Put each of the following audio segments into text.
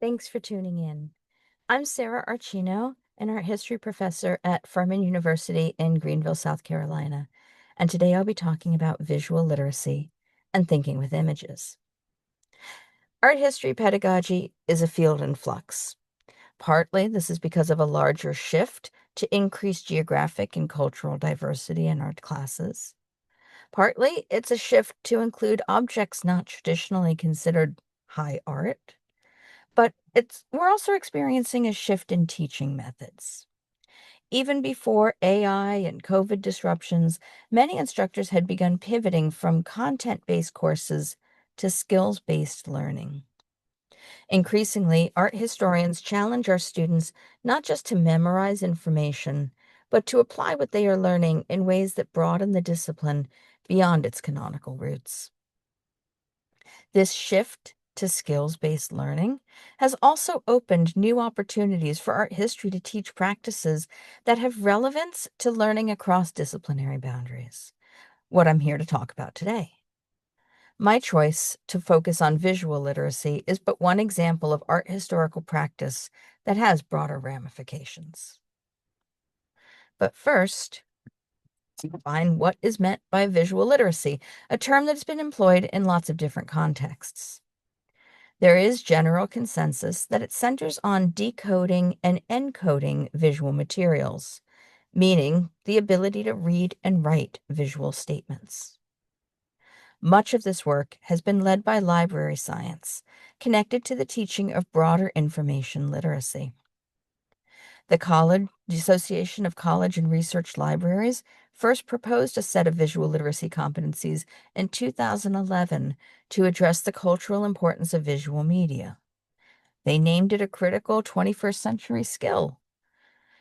Thanks for tuning in. I'm Sarah Archino, an art history professor at Furman University in Greenville, South Carolina, and today I'll be talking about visual literacy and thinking with images. Art history pedagogy is a field in flux. Partly, this is because of a larger shift to increase geographic and cultural diversity in art classes. Partly, it's a shift to include objects not traditionally considered high art. But we're also experiencing a shift in teaching methods. Even before AI and COVID disruptions, many instructors had begun pivoting from content-based courses to skills-based learning. Increasingly, art historians challenge our students not just to memorize information, but to apply what they are learning in ways that broaden the discipline beyond its canonical roots. This shift to skills-based learning has also opened new opportunities for art history to teach practices that have relevance to learning across disciplinary boundaries, what I'm here to talk about today. My choice to focus on visual literacy is but one example of art historical practice that has broader ramifications. But first, define what is meant by visual literacy, a term that's been employed in lots of different contexts. There is general consensus that it centers on decoding and encoding visual materials, meaning the ability to read and write visual statements. Much of this work has been led by library science, connected to the teaching of broader information literacy. The Association of College and Research Libraries first proposed a set of visual literacy competencies in 2011 to address the cultural importance of visual media. They named it a critical 21st century skill.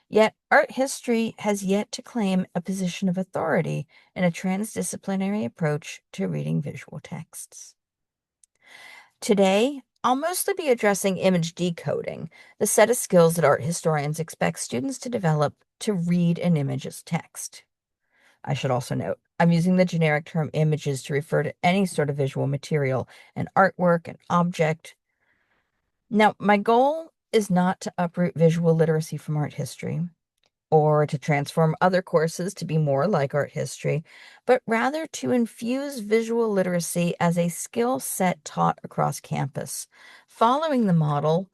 Yet, art history has yet to claim a position of authority in a transdisciplinary approach to reading visual texts. Today, I'll mostly be addressing image decoding, the set of skills that art historians expect students to develop to read an image as text. I should also note, I'm using the generic term images to refer to any sort of visual material, an artwork, an object. Now, my goal is not to uproot visual literacy from art history or to transform other courses to be more like art history, but rather to infuse visual literacy as a skill set taught across campus, following the model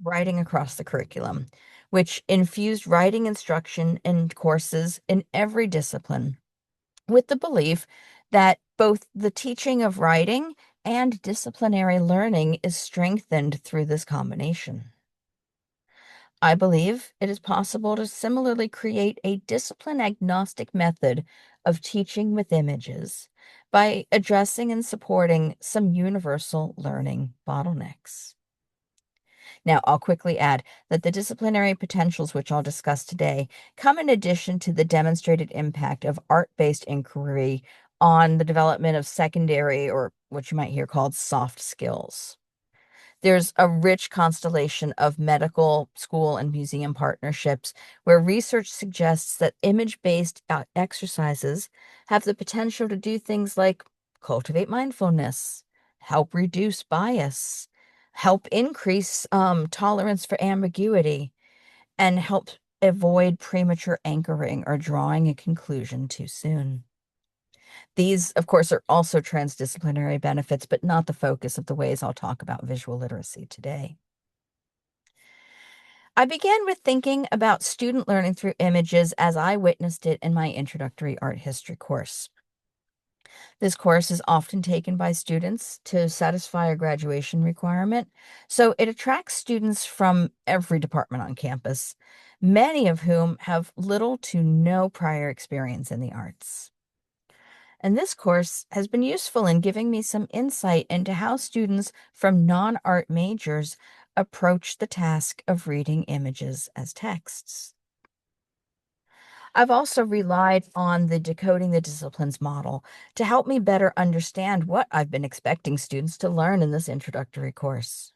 Writing Across the Curriculum, which infused writing instruction in courses in every discipline, with the belief that both the teaching of writing and disciplinary learning is strengthened through this combination. I believe it is possible to similarly create a discipline-agnostic method of teaching with images by addressing and supporting some universal learning bottlenecks. Now, I'll quickly add that the disciplinary potentials which I'll discuss today come in addition to the demonstrated impact of art-based inquiry on the development of secondary, or what you might hear called soft skills. There's a rich constellation of medical, school, and museum partnerships where research suggests that image-based exercises have the potential to do things like cultivate mindfulness, help reduce bias, help increase tolerance for ambiguity, and help avoid premature anchoring or drawing a conclusion too soon. These, of course, are also transdisciplinary benefits, but not the focus of the ways I'll talk about visual literacy today. I began with thinking about student learning through images as I witnessed it in my introductory art history course. This course is often taken by students to satisfy a graduation requirement, so it attracts students from every department on campus, many of whom have little to no prior experience in the arts. And this course has been useful in giving me some insight into how students from non-art majors approach the task of reading images as texts. I've also relied on the Decoding the Disciplines model to help me better understand what I've been expecting students to learn in this introductory course.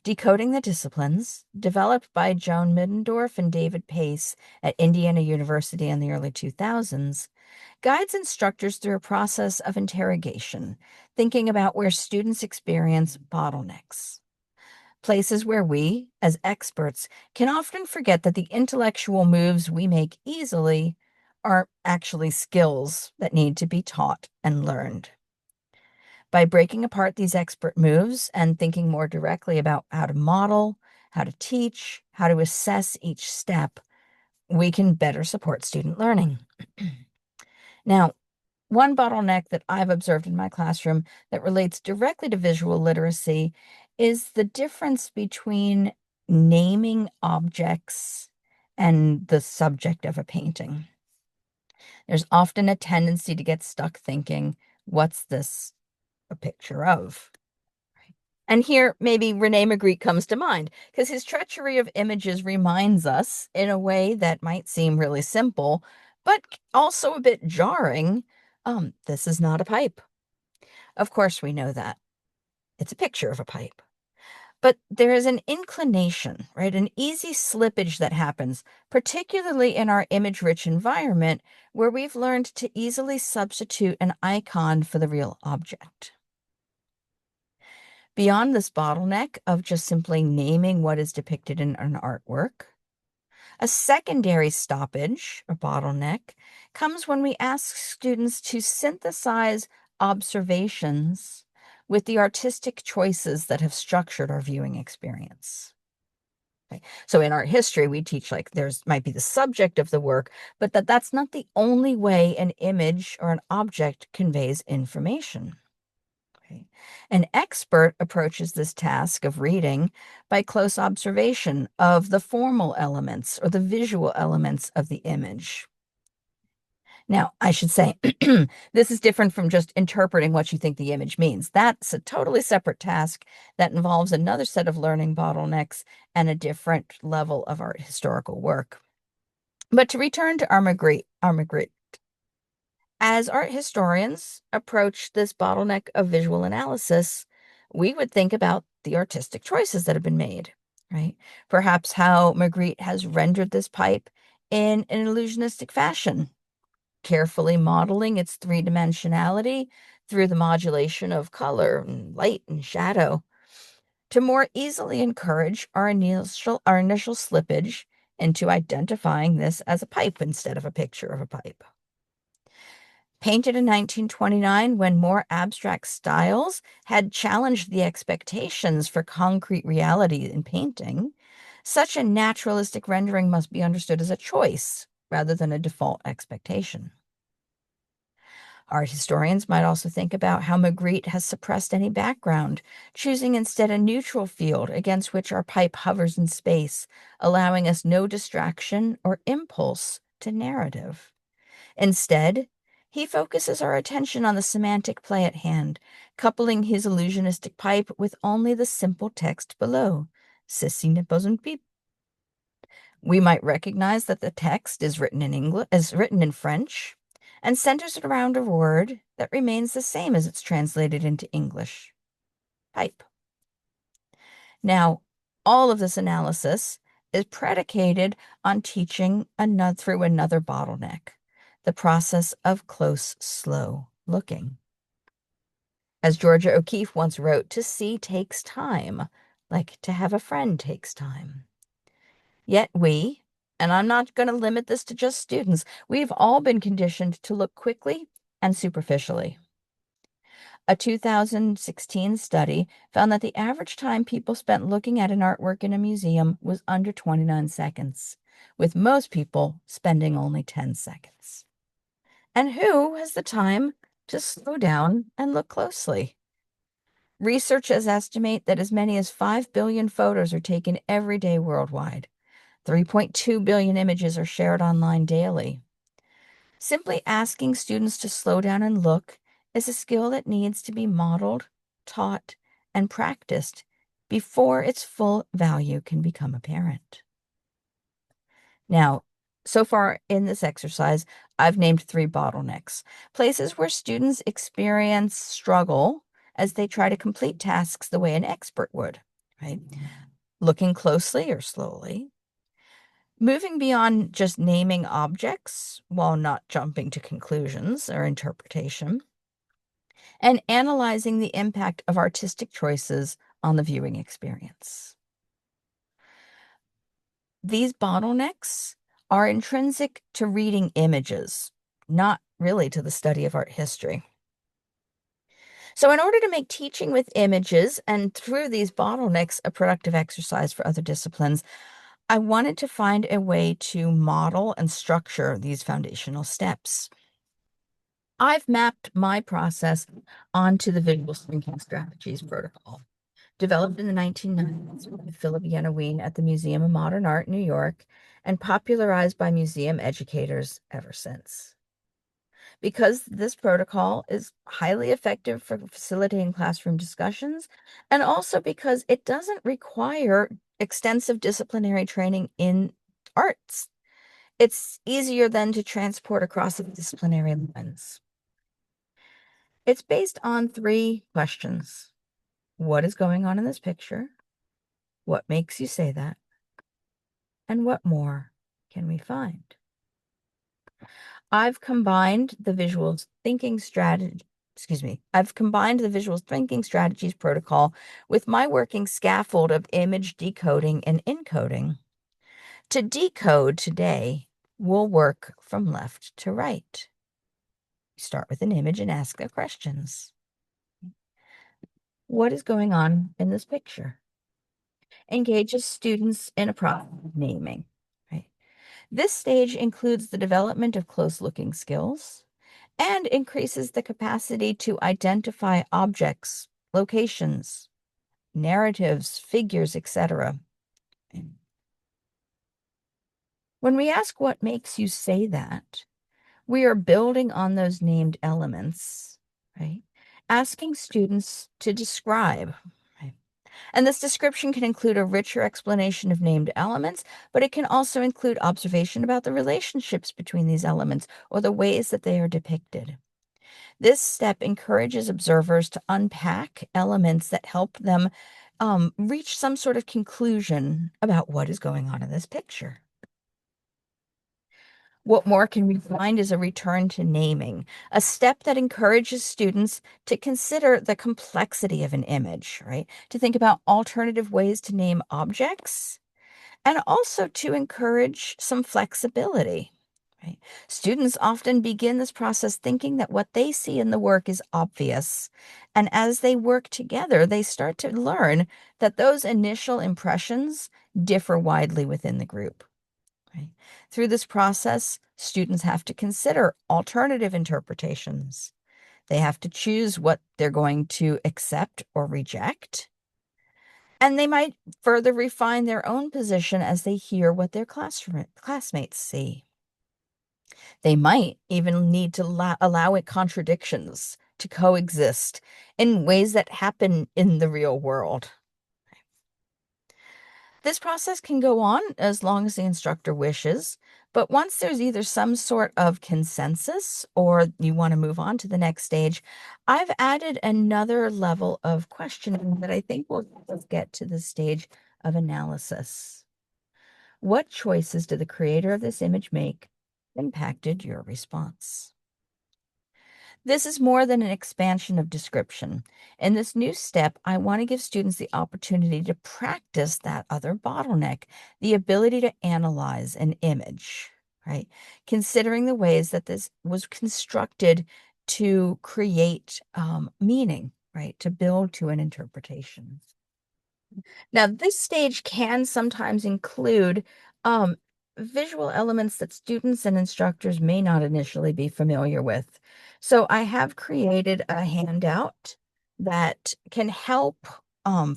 Decoding the Disciplines, developed by Joan Middendorf and David Pace at Indiana University in the early 2000s, guides instructors through a process of interrogation, thinking about where students experience bottlenecks. places where we, as experts, can often forget that the intellectual moves we make easily are actually skills that need to be taught and learned. By breaking apart these expert moves and thinking more directly about how to model, how to teach, how to assess each step, we can better support student learning. Now, one bottleneck that I've observed in my classroom that relates directly to visual literacy is the difference between naming objects and the subject of a painting. There's often a tendency to get stuck thinking, what's this a picture of? And here, maybe Rene Magritte comes to mind, because his treachery of images reminds us, in a way that might seem really simple, but also a bit jarring, this is not a pipe. Of course, we know that. It's a picture of a pipe. But there is an inclination, right? An easy slippage that happens, particularly in our image-rich environment, where we've learned to easily substitute an icon for the real object. Beyond this bottleneck of just simply naming what is depicted in an artwork, a secondary stoppage, or bottleneck, comes when we ask students to synthesize observations with the artistic choices that have structured our viewing experience. Okay. So in art history, we teach like there's might be the subject of the work, but that's not the only way an image or an object conveys information. Okay. An expert approaches this task of reading by close observation of the formal elements or the visual elements of the image. Now, I should say, this is different from just interpreting what you think the image means. That's a totally separate task that involves another set of learning bottlenecks and a different level of art historical work. But to return to our Magritte, as art historians approach this bottleneck of visual analysis, we would think about the artistic choices that have been made, right? Perhaps how Magritte has rendered this pipe in an illusionistic fashion, carefully modeling its three-dimensionality through the modulation of color and light and shadow to more easily encourage our initial slippage into identifying this as a pipe instead of a picture of a pipe. Painted in 1929, when more abstract styles had challenged the expectations for concrete reality in painting, such a naturalistic rendering must be understood as a choice rather than a default expectation. Art historians might also think about how Magritte has suppressed any background, choosing instead a neutral field against which our pipe hovers in space, allowing us no distraction or impulse to narrative. Instead, he focuses our attention on the semantic play at hand, coupling his illusionistic pipe with only the simple text below. Ceci n'est pas une pipe. We might recognize that the text is written in French, and centers around a word that remains the same as it's translated into English. Pipe. Now, all of this analysis is predicated on teaching through another bottleneck, the process of close, slow looking. As Georgia O'Keeffe once wrote, to see takes time, like to have a friend takes time. Yet we, and I'm not going to limit this to just students, we've all been conditioned to look quickly and superficially. A 2016 study found that the average time people spent looking at an artwork in a museum was under 29 seconds, with most people spending only 10 seconds. And who has the time to slow down and look closely? Researchers estimate that as many as 5 billion photos are taken every day worldwide. 3.2 billion images are shared online daily. Simply asking students to slow down and look is a skill that needs to be modeled, taught, and practiced before its full value can become apparent. Now, so far in this exercise, I've named 3 bottlenecks, places where students experience struggle as they try to complete tasks the way an expert would, right? Looking closely or slowly, moving beyond just naming objects while not jumping to conclusions or interpretation, and analyzing the impact of artistic choices on the viewing experience. These bottlenecks are intrinsic to reading images, not really to the study of art history. So, in order to make teaching with images and through these bottlenecks a productive exercise for other disciplines, I wanted to find a way to model and structure these foundational steps. I've mapped my process onto the Visual Thinking Strategies protocol, developed in the 1990s by Philip Yenawine at the Museum of Modern Art, New York, and popularized by museum educators ever since. Because this protocol is highly effective for facilitating classroom discussions, and also because it doesn't require extensive disciplinary training in arts. It's easier then to transport across a disciplinary lens. It's based on 3 questions. What is going on in this picture? What makes you say that? And what more can we find? I've combined the visual thinking strategy, I've combined the visual thinking strategies protocol with my working scaffold of image decoding and encoding. To decode today, we'll work from left to right. Start with an image and ask the questions. What is going on in this picture? Engages students in a process of naming, right? This stage includes the development of close-looking skills and increases the capacity to identify objects, locations, narratives, figures, etc. When we ask what makes you say that, we are building on those named elements, right? Asking students to describe, right? And this description can include a richer explanation of named elements, but it can also include observation about the relationships between these elements or the ways that they are depicted. This step encourages observers to unpack elements that help them reach some sort of conclusion about what is going on in this picture. What more can we find is a return to naming, a step that encourages students to consider the complexity of an image, right? To think about alternative ways to name objects and also to encourage some flexibility, right? Students often begin this process thinking that what they see in the work is obvious. And as they work together, they start to learn that those initial impressions differ widely within the group. Right? Through this process, students have to consider alternative interpretations. They have to choose what they're going to accept or reject. And they might further refine their own position as they hear what their classmates see. They might even need to allow it contradictions to coexist in ways that happen in the real world. This process can go on as long as the instructor wishes, but once there's either some sort of consensus or you want to move on to the next stage, I've added another level of questioning that I think will help us get to the stage of analysis. What choices did the creator of this image make that impacted your response? This is more than an expansion of description. In this new step, I want to give students the opportunity to practice that other bottleneck, the ability to analyze an image, right? Considering the ways that this was constructed to create meaning, right? To build to an interpretation. Now, this stage can sometimes include um, visual elements that students and instructors may not initially be familiar with. So I have created a handout that can help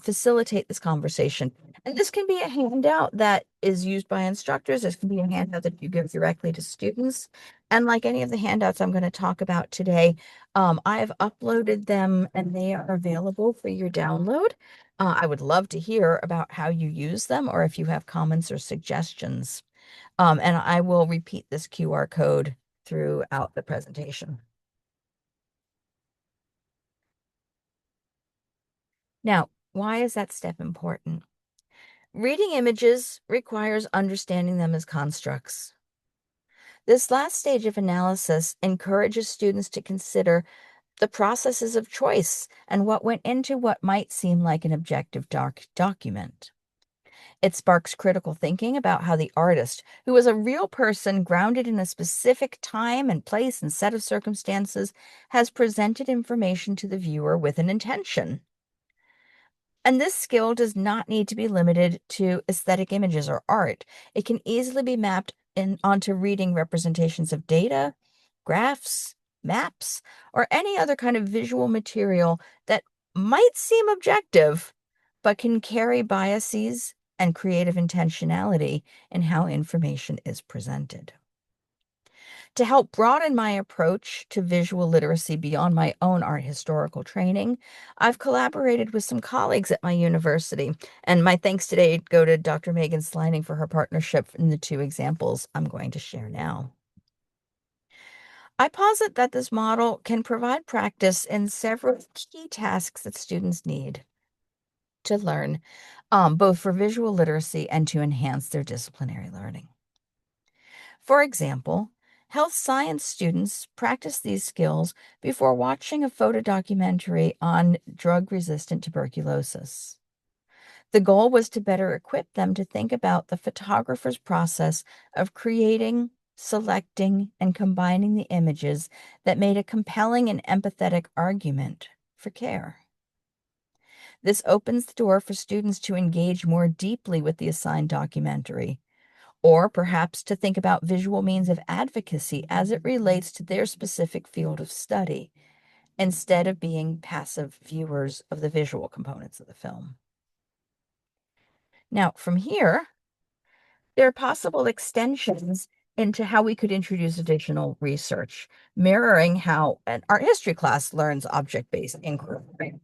facilitate this conversation. And this can be a handout that is used by instructors. This can be a handout that you give directly to students. And like any of the handouts I'm going to talk about today, I've uploaded them and they are available for your download. I would love to hear about how you use them or if you have comments or suggestions. And I will repeat this QR code throughout the presentation. Now, why is that step important? Reading images requires understanding them as constructs. This last stage of analysis encourages students to consider the processes of choice and what went into what might seem like an objective document. It sparks critical thinking about how the artist, who was a real person grounded in a specific time and place and set of circumstances, has presented information to the viewer with an intention. And this skill does not need to be limited to aesthetic images or art. It can easily be mapped onto reading representations of data, graphs, maps, or any other kind of visual material that might seem objective, but can carry biases and creative intentionality in how information is presented. To help broaden my approach to visual literacy beyond my own art historical training, I've collaborated with some colleagues at my university, and my thanks today go to Dr. Megan Slining for her partnership in the two examples I'm going to share now. I posit that this model can provide practice in several key tasks that students need to learn, both for visual literacy and to enhance their disciplinary learning. For example, health science students practice these skills before watching a photo documentary on drug-resistant tuberculosis. The goal was to better equip them to think about the photographer's process of creating, selecting, and combining the images that made a compelling and empathetic argument for care. This opens the door for students to engage more deeply with the assigned documentary, or perhaps to think about visual means of advocacy as it relates to their specific field of study, instead of being passive viewers of the visual components of the film. Now, from here, there are possible extensions into how we could introduce additional research, mirroring how an art history class learns object-based inquiry.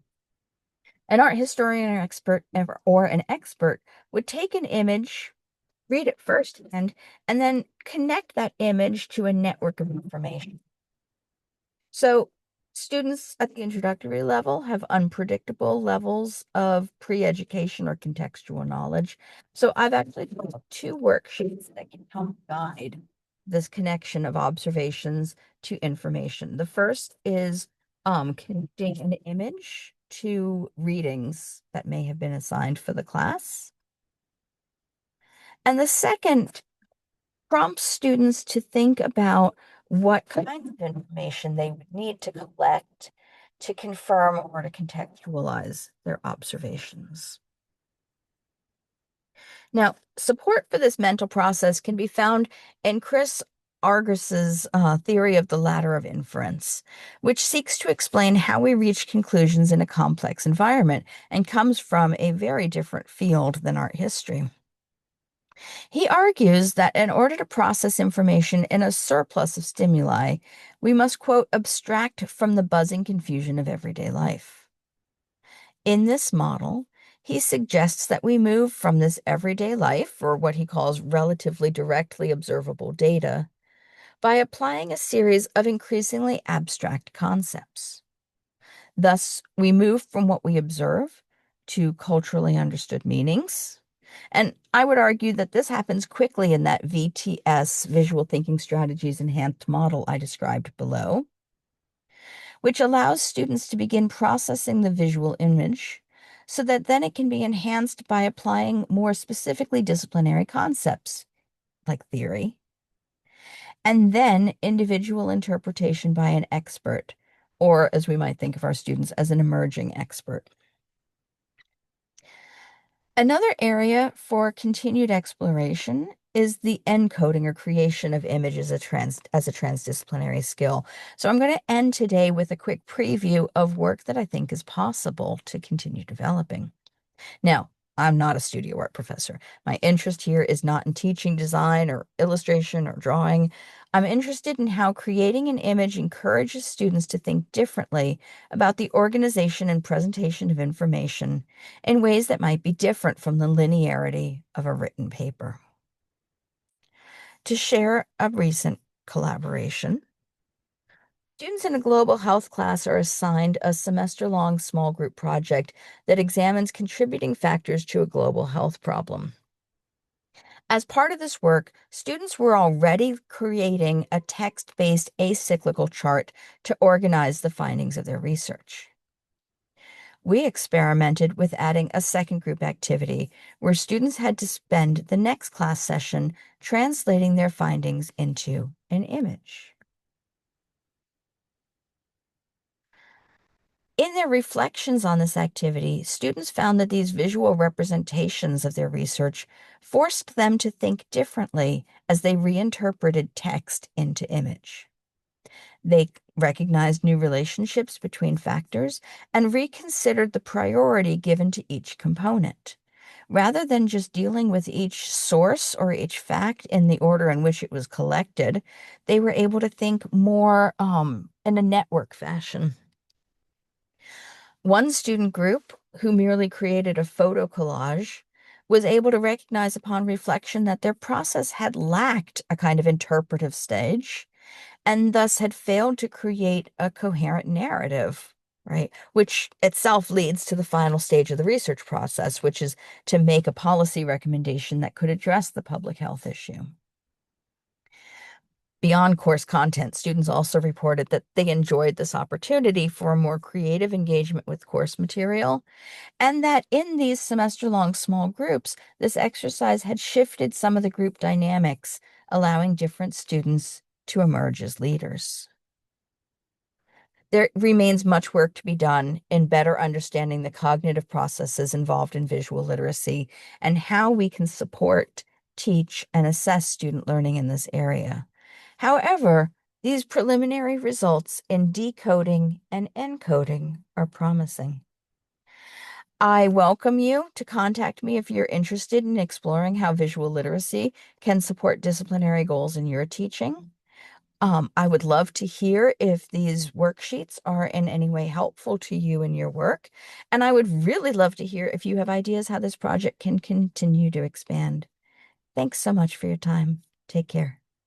An art historian or an expert would take an image, read it firsthand, and then connect that image to a network of information. So students at the introductory level have unpredictable levels of pre-education or contextual knowledge. So I've actually developed two worksheets that can help guide this connection of observations to information. The first is connecting an image to readings that may have been assigned for the class. And the second prompts students to think about what kinds of information they would need to collect to confirm or to contextualize their observations. Now, support for this mental process can be found in Chris Argyris's theory of the ladder of inference, which seeks to explain how we reach conclusions in a complex environment and comes from a very different field than art history. He argues that in order to process information in a surplus of stimuli, we must, quote, abstract from the buzzing confusion of everyday life. In this model, he suggests that we move from this everyday life, or what he calls relatively directly observable data, by applying a series of increasingly abstract concepts. Thus, we move from what we observe to culturally understood meanings. And I would argue that this happens quickly in that VTS, Visual Thinking Strategies Enhanced model I described below, which allows students to begin processing the visual image so that then it can be enhanced by applying more specifically disciplinary concepts like theory, and then individual interpretation by an expert, or as we might think of our students as an emerging expert. Another area for continued exploration is the encoding or creation of images as a transdisciplinary skill. So I'm going to end today with a quick preview of work that I think is possible to continue developing. Now, I'm not a studio art professor. My interest here is not in teaching design or illustration or drawing. I'm interested in how creating an image encourages students to think differently about the organization and presentation of information in ways that might be different from the linearity of a written paper. To share a recent collaboration, students in a global health class are assigned a semester-long small group project that examines contributing factors to a global health problem. As part of this work, students were already creating a text-based acyclical chart to organize the findings of their research. We experimented with adding a second group activity where students had to spend the next class session translating their findings into an image. In their reflections on this activity, students found that these visual representations of their research forced them to think differently as they reinterpreted text into image. They recognized new relationships between factors and reconsidered the priority given to each component. Rather than just dealing with each source or each fact in the order in which it was collected, they were able to think more in a network fashion. One student group, who merely created a photo collage, was able to recognize upon reflection that their process had lacked a kind of interpretive stage and thus had failed to create a coherent narrative, right? Which itself leads to the final stage of the research process, which is to make a policy recommendation that could address the public health issue. Beyond course content, students also reported that they enjoyed this opportunity for a more creative engagement with course material, and that in these semester-long small groups, this exercise had shifted some of the group dynamics, allowing different students to emerge as leaders. There remains much work to be done in better understanding the cognitive processes involved in visual literacy and how we can support, teach, and assess student learning in this area. However, these preliminary results in decoding and encoding are promising. I welcome you to contact me if you're interested in exploring how visual literacy can support disciplinary goals in your teaching. I would love to hear if these worksheets are in any way helpful to you in your work. And I would really love to hear if you have ideas how this project can continue to expand. Thanks so much for your time. Take care.